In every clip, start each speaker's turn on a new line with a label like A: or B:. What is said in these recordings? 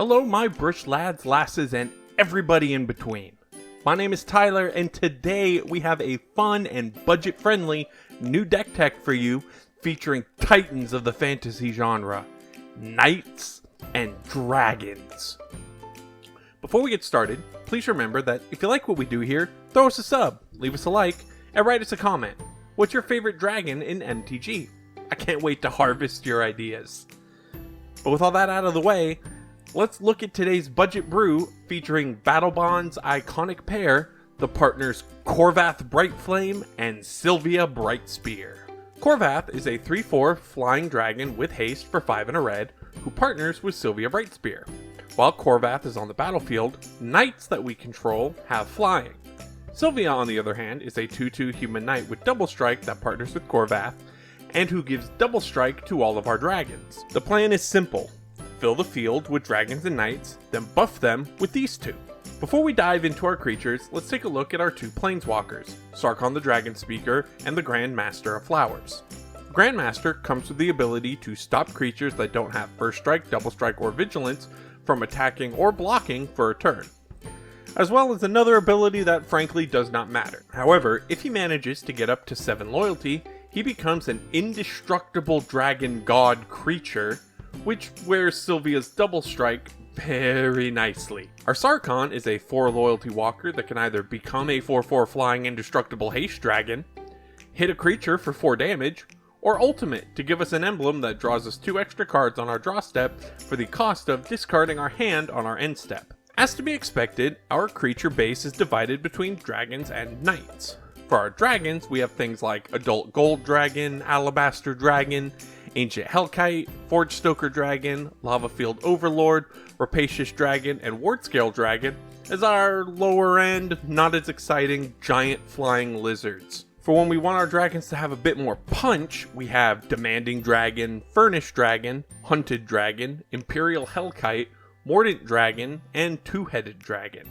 A: Hello my brush lads, lasses, and everybody in between. My name is Tyler, and today we have a fun and budget-friendly new deck tech for you featuring titans of the fantasy genre, knights and dragons. Before we get started, please remember that if you like what we do here, throw us a sub, leave us a like, and write us a comment. What's your favorite dragon in MTG? I can't wait to harvest your ideas. But with all that out of the way, let's look at today's budget brew featuring Battlebond's iconic pair, the partners Khorvath Brightflame and Sylvia Brightspear. Khorvath is a 3/4 flying dragon with haste for 5 and a red, who partners with Sylvia Brightspear. While Khorvath is on the battlefield, knights that we control have flying. Sylvia, on the other hand, is a 2/2 human knight with double strike that partners with Khorvath, and who gives double strike to all of our dragons. The plan is simple. Fill the field with dragons and knights, then buff them with these two. Before we dive into our creatures, let's take a look at our two planeswalkers, Sarkhan the Dragon Speaker and the Grand Master of Flowers. The Grand Master comes with the ability to stop creatures that don't have first strike, double strike, or vigilance from attacking or blocking for a turn, as well as another ability that frankly does not matter. However, if he manages to get up to 7 loyalty, he becomes an indestructible dragon god creature, which wears Sylvia's double strike very nicely. Our Sarkhan is a 4 loyalty walker that can either become a 4/4 flying indestructible haste dragon, hit a creature for 4 damage, or ultimate to give us an emblem that draws us 2 extra cards on our draw step for the cost of discarding our hand on our end step. As to be expected, our creature base is divided between dragons and knights. For our dragons, we have things like Adult Gold Dragon, Alabaster Dragon, Ancient Hellkite, Forge Stoker Dragon, Lava Field Overlord, Rapacious Dragon, and Wardscale Dragon as our lower end, not as exciting, giant flying lizards. For when we want our dragons to have a bit more punch, we have Demanding Dragon, Furnished Dragon, Hunted Dragon, Imperial Hellkite, Mordant Dragon, and Two-Headed Dragon.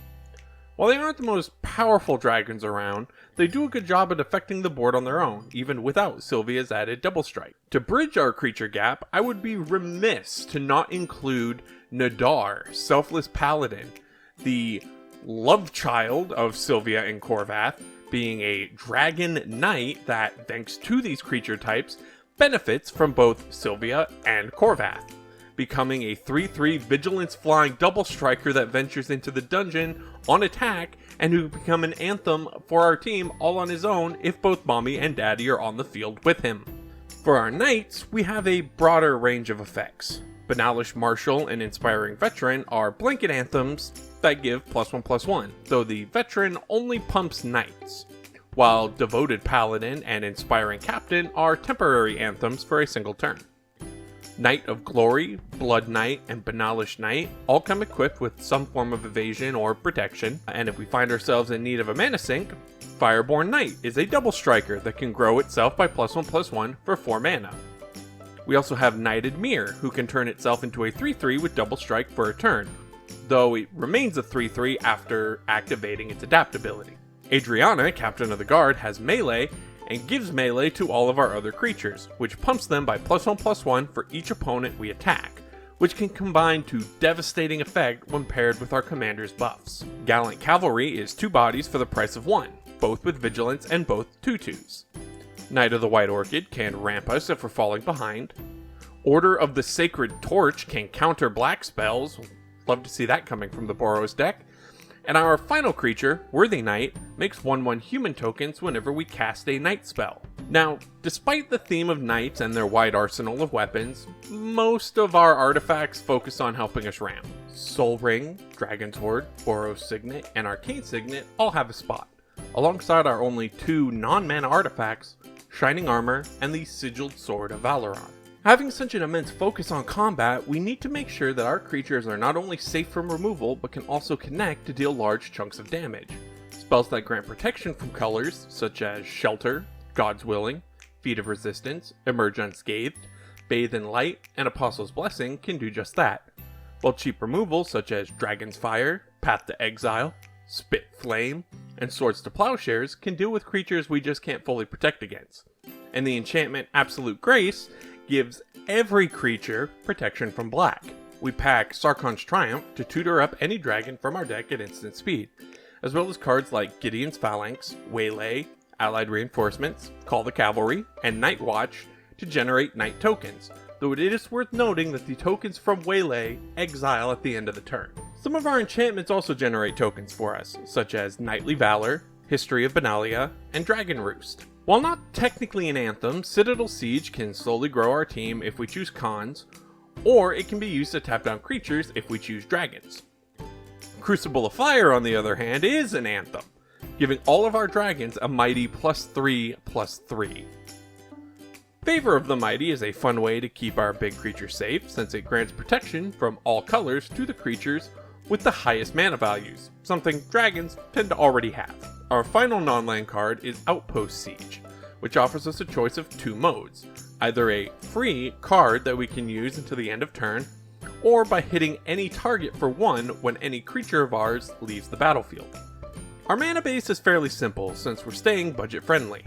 A: While they aren't the most powerful dragons around, they do a good job at affecting the board on their own, even without Sylvia's added double strike. To bridge our creature gap, I would be remiss to not include Nadar, Selfless Paladin, the love child of Sylvia and Khorvath, being a dragon knight that, thanks to these creature types, benefits from both Sylvia and Khorvath, becoming a 3/3 vigilance flying double striker that ventures into the dungeon on attack and who become an anthem for our team all on his own if both mommy and daddy are on the field with him. For our knights, we have a broader range of effects. Banalish Marshal and Inspiring Veteran are blanket anthems that give +1/+1, though the veteran only pumps knights, while Devoted Paladin and Inspiring Captain are temporary anthems for a single turn. Knight of Glory, Blood Knight, and Banalish Knight all come equipped with some form of evasion or protection, and if we find ourselves in need of a mana sink, Fireborn Knight is a double striker that can grow itself by +1/+1 for 4 mana. We also have Knighted Mirror, who can turn itself into a 3/3 with double strike for a turn, though it remains a 3/3 after activating its adaptability. Adriana, Captain of the Guard, has melee, and gives melee to all of our other creatures, which pumps them by +1/+1 for each opponent we attack, which can combine to devastating effect when paired with our commander's buffs. Gallant Cavalry is 2 bodies for the price of 1, both with vigilance and both 2/2s. Knight of the White Orchid can ramp us if we're falling behind. Order of the Sacred Torch can counter black spells, love to see that coming from the Boros deck. And our final creature, Worthy Knight, makes 1/1 human tokens whenever we cast a knight spell. Now, despite the theme of knights and their wide arsenal of weapons, most of our artifacts focus on helping us ramp. Soul Ring, Dragon's Hoard, Boros Signet, and Arcane Signet all have a spot, alongside our only 2 non-mana artifacts, Shining Armor and the Sigiled Sword of Valoron. Having such an immense focus on combat, we need to make sure that our creatures are not only safe from removal, but can also connect to deal large chunks of damage. Spells that grant protection from colors, such as Shelter, God's Willing, Feet of Resistance, Emerge Unscathed, Bathe in Light, and Apostle's Blessing can do just that, while cheap removal such as Dragon's Fire, Path to Exile, Spit Flame, and Swords to Plowshares can deal with creatures we just can't fully protect against. And the enchantment Absolute Grace gives every creature protection from black. We pack Sarkon's Triumph to tutor up any dragon from our deck at instant speed, as well as cards like Gideon's Phalanx, Waylay, Allied Reinforcements, Call the Cavalry, and Night Watch to generate Night tokens, though it is worth noting that the tokens from Waylay exile at the end of the turn. Some of our enchantments also generate tokens for us, such as Knightly Valor, History of Benalia, and Dragon Roost. While not technically an Anthem, Citadel Siege can slowly grow our team if we choose Khans, or it can be used to tap down creatures if we choose dragons. Crucible of Fire, on the other hand, is an Anthem, giving all of our dragons a mighty +3/+3. Favor of the Mighty is a fun way to keep our big creatures safe, since it grants protection from all colors to the creatures with the highest mana values, something dragons tend to already have. Our final non-land card is Outpost Siege, which offers us a choice of two modes, either a free card that we can use until the end of turn, or by hitting any target for 1 when any creature of ours leaves the battlefield. Our mana base is fairly simple since we're staying budget friendly.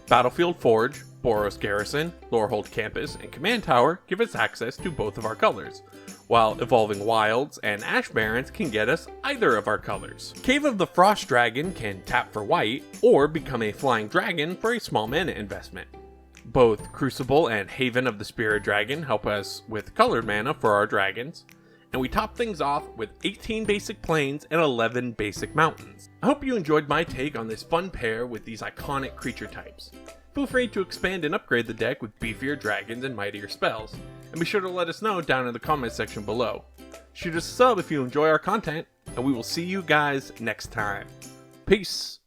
A: Battlefield Forge, Boros Garrison, Lorehold Campus, and Command Tower give us access to both of our colors, while Evolving Wilds and Ash Barrens can get us either of our colors. Cave of the Frost Dragon can tap for white, or become a flying dragon for a small mana investment. Both Crucible and Haven of the Spirit Dragon help us with colored mana for our dragons, and we top things off with 18 basic plains and 11 basic mountains. I hope you enjoyed my take on this fun pair with these iconic creature types. Feel free to expand and upgrade the deck with beefier dragons and mightier spells, and be sure to let us know down in the comments section below. Shoot us a sub if you enjoy our content, and we will see you guys next time. Peace!